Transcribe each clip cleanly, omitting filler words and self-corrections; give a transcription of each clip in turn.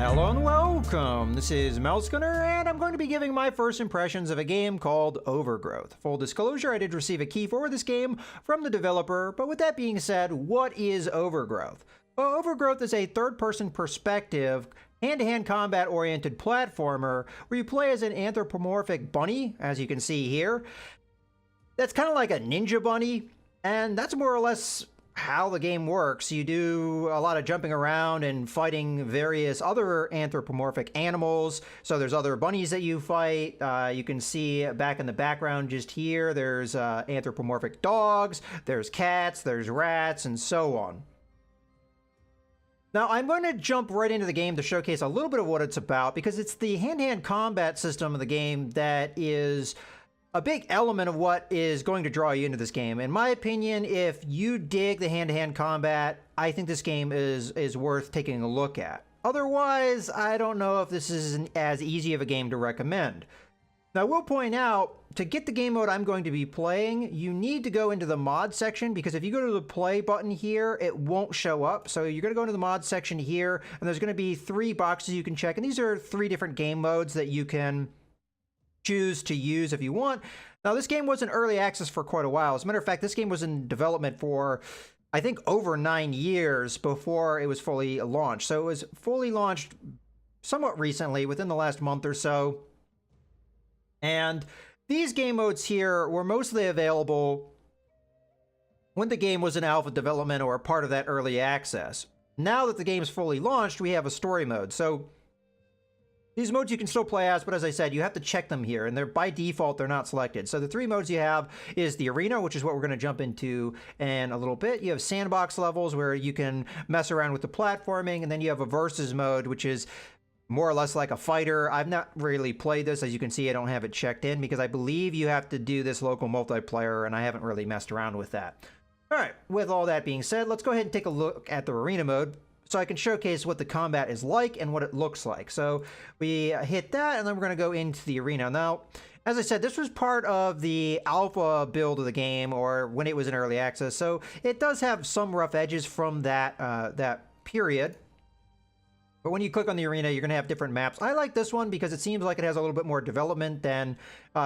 Hello and welcome. This is Mousegunner, and I'm going to be giving my first impressions of a game called Overgrowth. Full disclosure, I did receive a key for this game from the developer, but with that being said, what is Overgrowth? Well, Overgrowth is a third-person perspective, hand-to-hand combat-oriented platformer where you play as an anthropomorphic bunny, as you can see here. That's kind of like a ninja bunny, and that's more or less how the game works. You do a lot of jumping around and fighting various other anthropomorphic animals. So there's other bunnies that you fight. You can see back in the background just here, there's anthropomorphic dogs, there's cats, there's rats, and so on. Now, I'm going to jump right into the game to showcase a little bit of what it's about, because it's the hand-to-hand combat system of the game that is a big element of what is going to draw you into this game. In my opinion, if you dig the hand-to-hand combat, I think this game is worth taking a look at. Otherwise, I don't know if this is as easy of a game to recommend. Now, I will point out, to get the game mode I'm going to be playing, you need to go into the mod section, because if you go to the play button here, it won't show up. So you're going to go into the mod section here, and there's going to be 3 boxes you can check, and these are 3 different game modes that you can choose to use if you want. Now, this game was in early access for quite a while. As a matter of fact, this game was in development for, I think, over 9 years before it was fully launched. So it was fully launched somewhat recently, within the last month or so. And these game modes here were mostly available when the game was in alpha development or part of that early access. Now that the game is fully launched, we have a story mode. So these modes you can still play as, but as I said, you have to check them here, and they're by default, they're not selected. So the 3 modes you have is the arena, which is what we're going to jump into in a little bit. You have sandbox levels where you can mess around with the platforming, and then you have a versus mode, which is more or less like a fighter. I've not really played this. As you can see, I don't have it checked in because I believe you have to do this local multiplayer, and I haven't really messed around with that. All right, with all that being said, let's go ahead and take a look at the arena mode, so I can showcase what the combat is like and what it looks like. So we hit that, and then we're going to go into the arena. Now, as I said, this was part of the alpha build of the game, or when it was in early access, so it does have some rough edges from that, that period. But when you click on the arena, you're going to have different maps. I like this one because it seems like it has a little bit more development than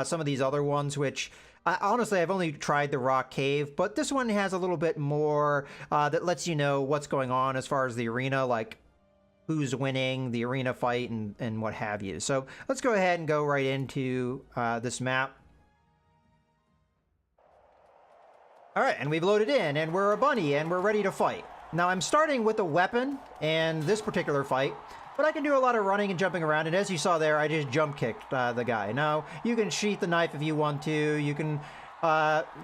some of these other ones, which honestly, I've only tried the Rock Cave, but this one has a little bit more that lets you know what's going on as far as the arena, like who's winning the arena fight and what have you. So let's go ahead and go right into this map. All right, and we've loaded in, and we're a bunny, and we're ready to fight. Now, I'm starting with a weapon in this particular fight, but I can do a lot of running and jumping around, and as you saw there, I just jump kicked the guy. Now, you can sheath the knife if you want to, you can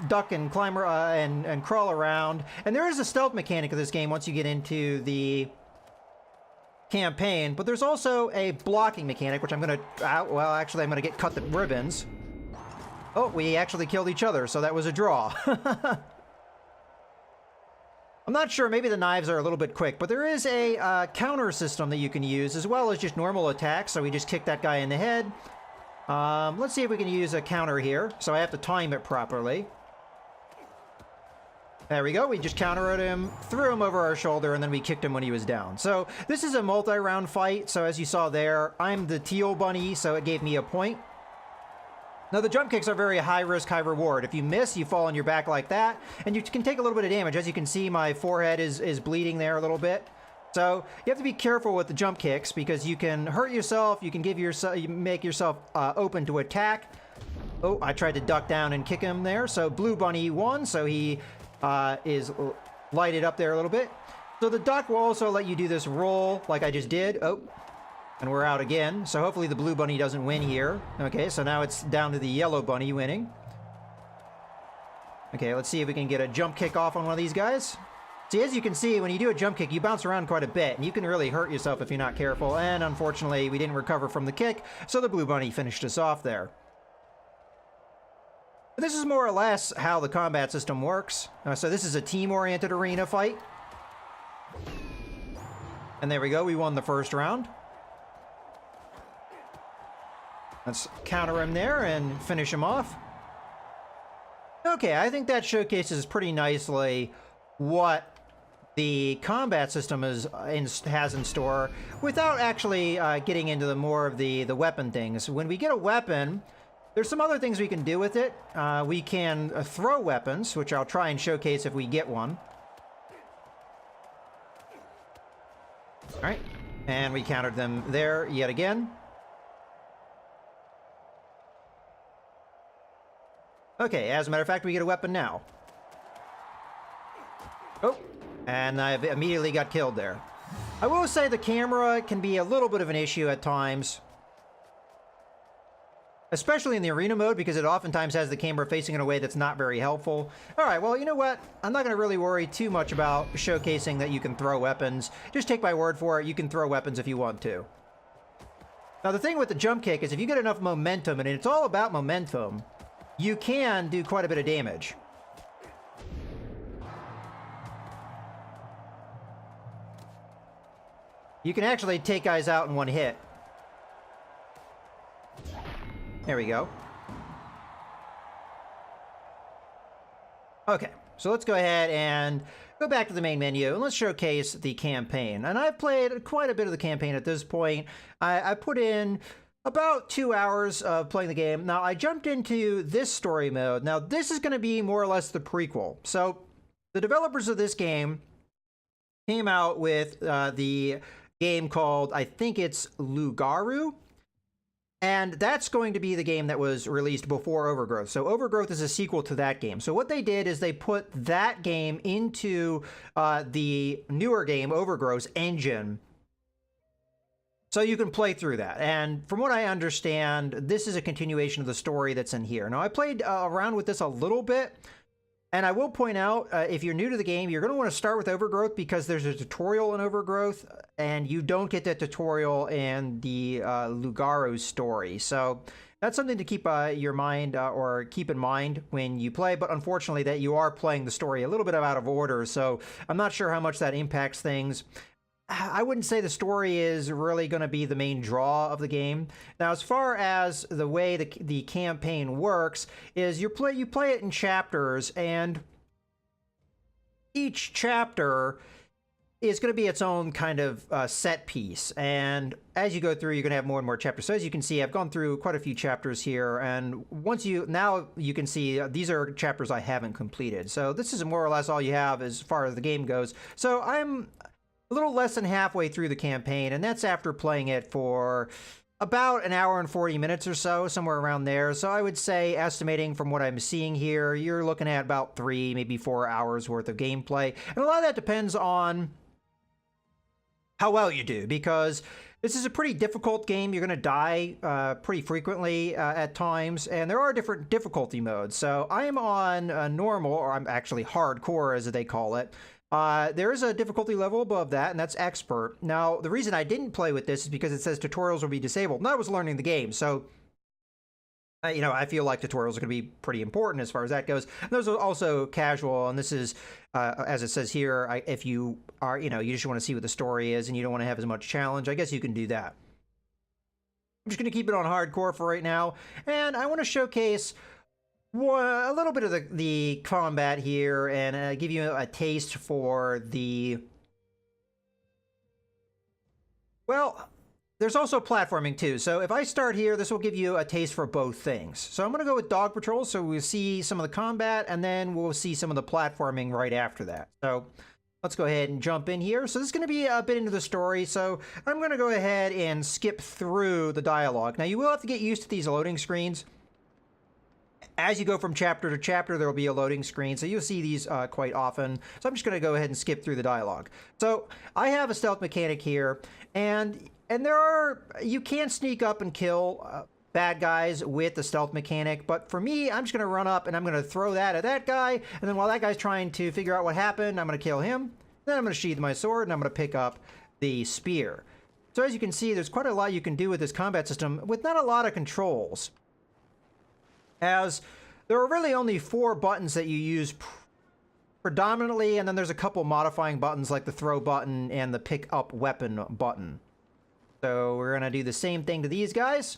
duck and climb and crawl around, and there is a stealth mechanic of this game once you get into the campaign, but there's also a blocking mechanic, which I'm going to, well, actually, I'm going to get cut to ribbons. Oh, we actually killed each other, so that was a draw. I'm not sure, maybe the knives are a little bit quick, but there is a counter system that you can use, as well as just normal attacks, so we just kick that guy in the head. Let's see if we can use a counter here, so I have to time it properly. There we go, we just countered him, threw him over our shoulder, and then we kicked him when he was down. So this is a multi-round fight, so as you saw there, I'm the teal bunny, so it gave me a point. Now, the jump kicks are very high risk, high reward. If you miss, you fall on your back like that, and you can take a little bit of damage. As you can see, my forehead is bleeding there a little bit. So you have to be careful with the jump kicks because you can hurt yourself, you can make yourself open to attack. Oh, I tried to duck down and kick him there. So Blue Bunny won, so he is lighted up there a little bit. So the duck will also let you do this roll like I just did. Oh. And we're out again, so hopefully the blue bunny doesn't win here. Okay, so now it's down to the yellow bunny winning. Okay, let's see if we can get a jump kick off on one of these guys. See, as you can see, when you do a jump kick, you bounce around quite a bit, and you can really hurt yourself if you're not careful, and unfortunately, we didn't recover from the kick, so the blue bunny finished us off there. But this is more or less how the combat system works. So this is a team-oriented arena fight. And there we go, we won the first round. Let's counter him there and finish him off. Okay, I think that showcases pretty nicely what the combat system has in store without actually getting into the more of the weapon things. When we get a weapon, there's some other things we can do with it. We can throw weapons, which I'll try and showcase if we get one. All right, and we countered them there yet again. Okay, as a matter of fact, we get a weapon now. Oh, and I immediately got killed there. I will say the camera can be a little bit of an issue at times, especially in the arena mode, because it oftentimes has the camera facing in a way that's not very helpful. All right, well, you know what? I'm not going to really worry too much about showcasing that you can throw weapons. Just take my word for it. You can throw weapons if you want to. Now, the thing with the jump kick is if you get enough momentum, and it's all about momentum, you can do quite a bit of damage. You can actually take guys out in one hit. There we go. Okay, so let's go ahead and go back to the main menu and let's showcase the campaign. And I've played quite a bit of the campaign at this point. I put in about 2 hours of playing the game. Now, I jumped into this story mode. Now, this is going to be more or less the prequel. So, the developers of this game came out with the game called, I think it's Lugaru. And that's going to be the game that was released before Overgrowth. So Overgrowth is a sequel to that game. So what they did is they put that game into the newer game, Overgrowth's engine, so you can play through that. And from what I understand, this is a continuation of the story that's in here. Now, I played around with this a little bit, and I will point out, if you're new to the game, you're going to want to start with Overgrowth because there's a tutorial in Overgrowth, and you don't get that tutorial in the Lugaru story. So that's something to keep your mind or keep in mind when you play. But unfortunately, that you are playing the story a little bit out of order. So I'm not sure how much that impacts things. I wouldn't say the story is really going to be the main draw of the game. Now, as far as the way the campaign works, is you play it in chapters, and each chapter is going to be its own kind of set piece. And as you go through, you're going to have more and more chapters. So as you can see, I've gone through quite a few chapters here, and now you can see these are chapters I haven't completed. So this is more or less all you have as far as the game goes. So I'm a little less than halfway through the campaign, and that's after playing it for about an hour and 40 minutes or so, somewhere around there. So I would say, estimating from what I'm seeing here, you're looking at about 3, maybe 4 hours worth of gameplay. And a lot of that depends on how well you do, because this is a pretty difficult game. You're going to die pretty frequently at times, and there are different difficulty modes. So I am on normal, or I'm actually hardcore, as they call it. There is a difficulty level above that, and that's expert. Now, the reason I didn't play with this is because it says tutorials will be disabled, and I was learning the game, so I feel like tutorials are going to be pretty important as far as that goes. And those are also casual, and this is, as it says here, if you are, you just want to see what the story is and you don't want to have as much challenge, I guess you can do that. I'm just going to keep it on hardcore for right now, and I want to showcase a little bit of the combat here and give you a taste for well, there's also platforming too. So if I start here, this will give you a taste for both things. So I'm going to go with Dog Patrol, so we'll see some of the combat, and then we'll see some of the platforming right after that. So let's go ahead and jump in here. So this is going to be a bit into the story, so I'm going to go ahead and skip through the dialogue. Now, you will have to get used to these loading screens. As you go from chapter to chapter, there will be a loading screen, so you'll see these quite often. So I'm just going to go ahead and skip through the dialogue. So I have a stealth mechanic here, and you can sneak up and kill bad guys with the stealth mechanic, but for me, I'm just going to run up and I'm going to throw that at that guy, and then while that guy's trying to figure out what happened, I'm going to kill him. Then I'm going to sheath my sword, and I'm going to pick up the spear. So as you can see, there's quite a lot you can do with this combat system with not a lot of controls, as there are really only 4 buttons that you use predominantly, and then there's a couple modifying buttons like the throw button and the pick up weapon button. So we're going to do the same thing to these guys.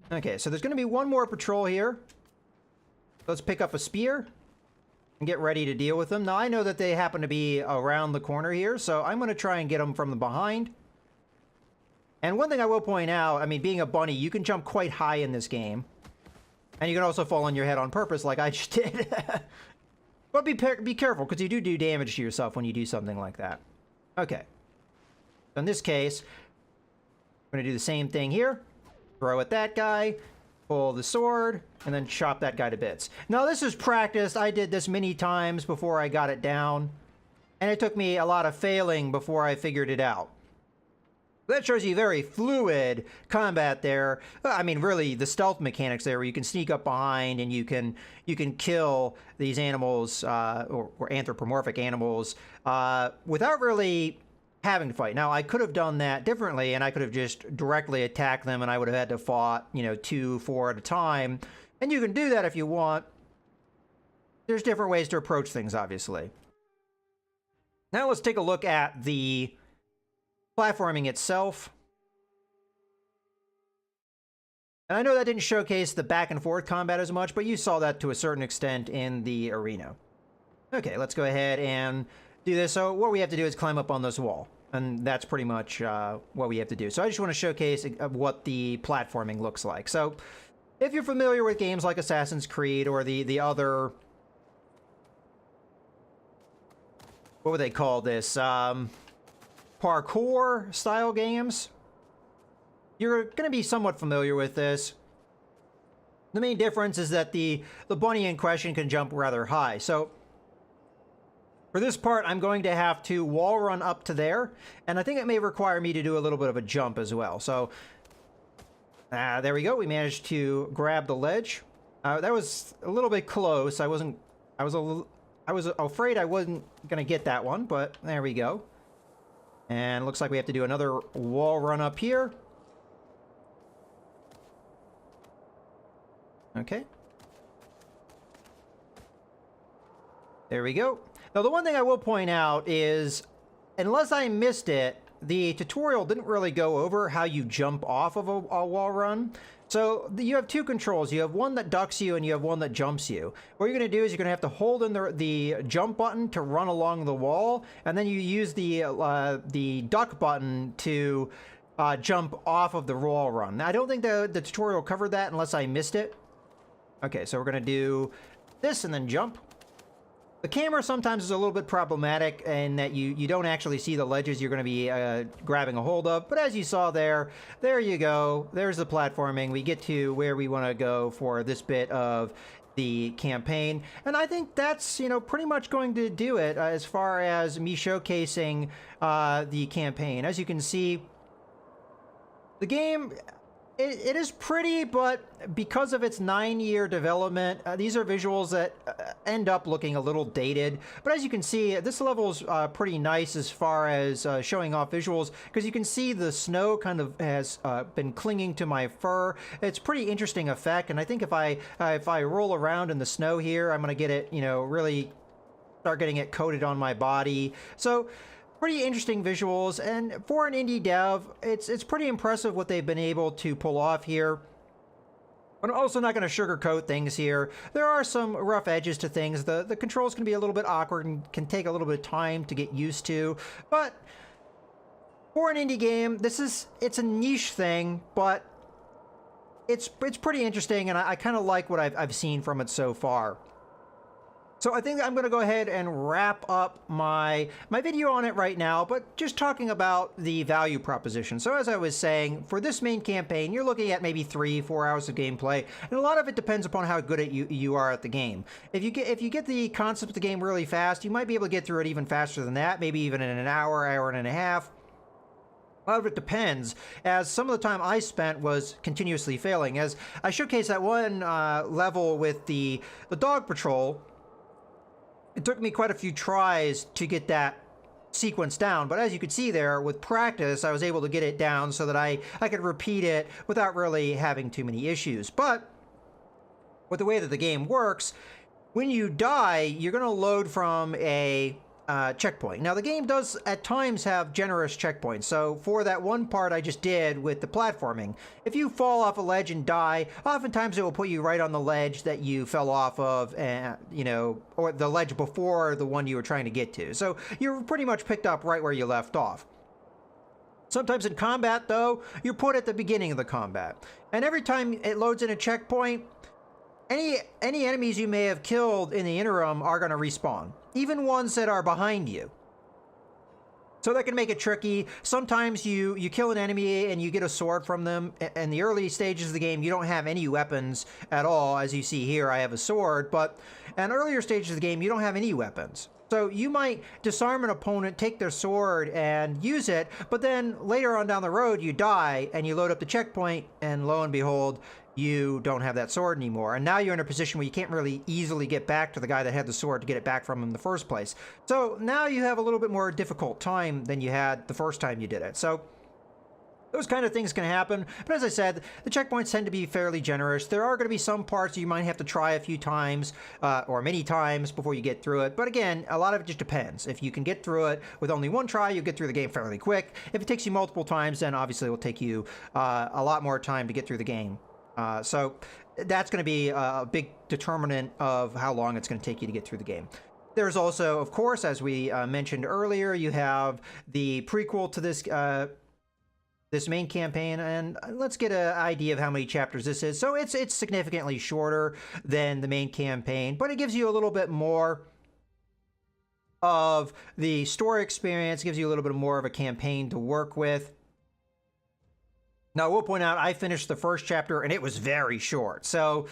Okay, so there's going to be one more patrol here. Let's pick up a spear. and get ready to deal with them. Now, I know that they happen to be around the corner here, so I'm going to try and get them from the behind. And one thing I will point out, I mean, being a bunny, you can jump quite high in this game. And you can also fall on your head on purpose like I just did. But be careful, because you do damage to yourself when you do something like that. Okay. So in this case, I'm going to do the same thing here. Throw at that guy, pull the sword, and then chop that guy to bits. Now, this is practice. I did this many times before I got it down. And it took me a lot of failing before I figured it out. That shows you very fluid combat there. I mean, really, the stealth mechanics there, where you can sneak up behind and you can kill these animals, or anthropomorphic animals, without really having to fight. Now, I could have done that differently, and I could have just directly attacked them, and I would have had to fought, 2, 4 at a time. And you can do that if you want. There's different ways to approach things, obviously. Now let's take a look at the platforming itself. And I know that didn't showcase the back and forth combat as much, but you saw that to a certain extent in the arena. Okay, let's go ahead and do this. So what we have to do is climb up on this wall, and that's pretty much what we have to do. So I just want to showcase what the platforming looks like. So if you're familiar with games like Assassin's Creed or the other, what would they call this? Parkour style games, you're going to be somewhat familiar with this. The main difference is that the bunny in question can jump rather high. So for this part, I'm going to have to wall run up to there, and I think it may require me to do a little bit of a jump as well. So there we go. We managed to grab the ledge. That was a little bit close. I was afraid I wasn't going to get that one, but there we go. And looks like we have to do another wall run up here. Okay. There we go. Now, the one thing I will point out is, unless I missed it, the tutorial didn't really go over how you jump off of a wall run. So you have two controls. You have one that ducks you and you have one that jumps you. What you're going to do is you're going to have to hold in the jump button to run along the wall, and then you use the duck button to jump off of the wall run. Now, I don't think the tutorial covered that unless I missed it. Okay, so we're going to do this and then jump. The camera sometimes is a little bit problematic in that you don't actually see the ledges you're going to be grabbing a hold of. But as you saw there you go. There's the platforming. We get to where we want to go for this bit of the campaign. And I think that's, pretty much going to do it as far as me showcasing the campaign. As you can see, the game, it is pretty, but because of its 9-year development, these are visuals that end up looking a little dated. But as you can see, this level's pretty nice as far as showing off visuals, because you can see the snow kind of has been clinging to my fur. It's pretty interesting effect, and I think if I roll around in the snow here, I'm gonna get it, really start getting it coated on my body. So pretty interesting visuals, and for an indie dev, it's pretty impressive what they've been able to pull off here. But I'm also not going to sugarcoat things here. There are some rough edges to things. The controls can be a little bit awkward and can take a little bit of time to get used to. But for an indie game, it's a niche thing, but it's pretty interesting, and I kind of like what I've seen from it so far. So I think I'm going to go ahead and wrap up my video on it right now, but just talking about the value proposition. So as I was saying, for this main campaign, you're looking at maybe 3-4 hours of gameplay, and a lot of it depends upon how good you are at the game. If you get the concept of the game really fast, you might be able to get through it even faster than that, maybe even in an hour and a half. A lot of it depends, as some of the time I spent was continuously failing. As I showcased that one level with the dog patrol, it took me quite a few tries to get that sequence down, but as you could see there, with practice, I was able to get it down so that I could repeat it without really having too many issues. But with the way that the game works, when you die, you're going to load from a checkpoint. Now, the game does at times have generous checkpoints. So for that one part I just did with the platforming, if you fall off a ledge and die, oftentimes it will put you right on the ledge that you fell off of, you know, or the ledge before the one you were trying to get to. So you're pretty much picked up right where you left off. Sometimes in combat, though, you're put at the beginning of the combat. And every time it loads in a checkpoint, any enemies you may have killed in the interim are going to respawn, even ones that are behind you. So that can make it tricky. Sometimes you kill an enemy and you get a sword from them. In the early stages of the game, you don't have any weapons at all. As you see here, I have a sword, but in earlier stages of the game, you don't have any weapons. So you might disarm an opponent, take their sword, and use it, but then later on down the road, you die, and you load up the checkpoint, and lo and behold, you don't have that sword anymore. And now you're in a position where you can't really easily get back to the guy that had the sword to get it back from him in the first place. So now you have a little bit more difficult time than you had the first time you did it. So those kind of things can happen, but as I said, the checkpoints tend to be fairly generous. There are going to be some parts you might have to try a few times or many times before you get through it, but again, a lot of it just depends. If you can get through it with only one try, you'll get through the game fairly quick. If it takes you multiple times, then obviously it will take you a lot more time to get through the game. So that's going to be a big determinant of how long it's going to take you to get through the game. There's also, of course, as we mentioned earlier, you have the prequel to this main campaign, and let's get an idea of how many chapters this is. So it's significantly shorter than the main campaign, but it gives you a little bit more of the story experience, gives you a little bit more of a campaign to work with. Now, I will point out, I finished the first chapter, and it was very short. So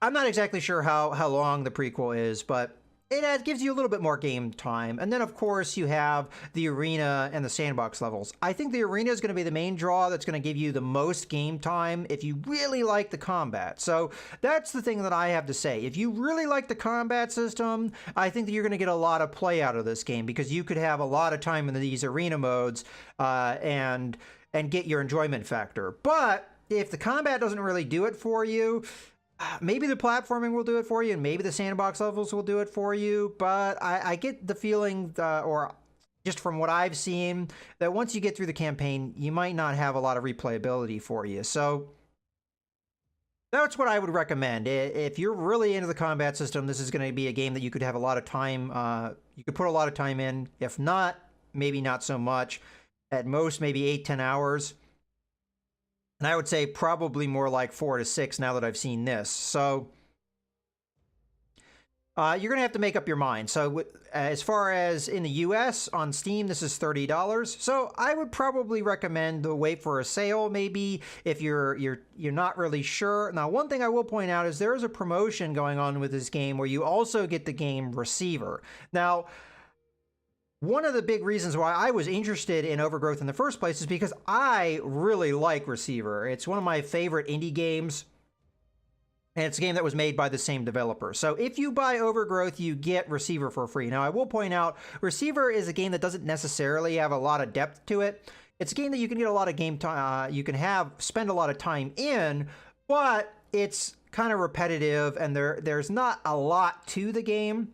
I'm not exactly sure how long the prequel is, but it gives you a little bit more game time. And then, of course, you have the arena and the sandbox levels. I think the arena is going to be the main draw that's going to give you the most game time if you really like the combat. So that's the thing that I have to say. If you really like the combat system, I think that you're going to get a lot of play out of this game because you could have a lot of time in these arena modes and get your enjoyment factor. But if the combat doesn't really do it for you, maybe the platforming will do it for you, and maybe the sandbox levels will do it for you, but I get the feeling, or just from what I've seen, that once you get through the campaign, you might not have a lot of replayability for you. So that's what I would recommend. If you're really into the combat system, this is going to be a game that you could have a lot of time, you could put a lot of time in. If not, maybe not so much. At most, maybe 8-10 hours. And I would say probably more like 4 to 6 now that I've seen this. So you're going to have to make up your mind. So as far as in the US on Steam, this is $30. So I would probably recommend to wait for a sale, maybe if you're not really sure. Now, one thing I will point out is there is a promotion going on with this game where you also get the game Receiver. Now, one of the big reasons why I was interested in Overgrowth in the first place is because I really like Receiver. It's one of my favorite indie games, and it's a game that was made by the same developer. So if you buy Overgrowth, you get Receiver for free. Now, I will point out, Receiver is a game that doesn't necessarily have a lot of depth to it. It's a game that you can get a lot of game time, you can spend a lot of time in, but it's kind of repetitive, and there's not a lot to the game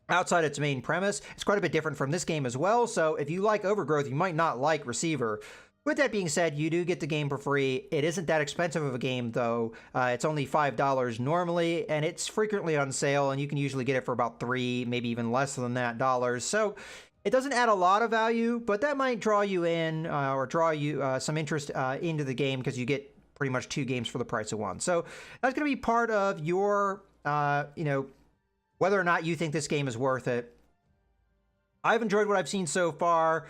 outside its main premise. It's quite a bit different from this game as well, so if you like Overgrowth, you might not like Receiver. With that being said, you do get the game for free. It isn't that expensive of a game, though. It's only $5 normally, and it's frequently on sale, and you can usually get it for about $3, maybe even less than that dollars. So it doesn't add a lot of value, but that might draw you in or draw you some interest into the game because you get pretty much 2 games for the price of 1. So that's going to be part of your, whether or not you think this game is worth it. I've enjoyed what I've seen so far,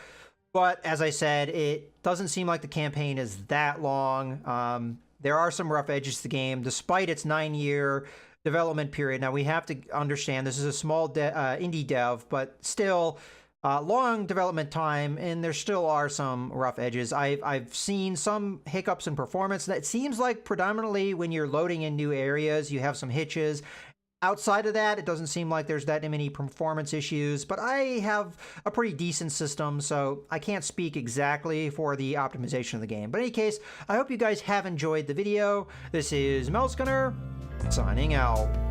but as I said, it doesn't seem like the campaign is that long. There are some rough edges to the game, despite its 9-year development period. Now, we have to understand this is a small indie dev, but still long development time, and there still are some rough edges. I've seen some hiccups in performance. That seems like predominantly when you're loading in new areas, you have some hitches. Outside of that, it doesn't seem like there's that many performance issues, but I have a pretty decent system, so I can't speak exactly for the optimization of the game. But in any case, I hope you guys have enjoyed the video. This is Mouse Gunner, signing out.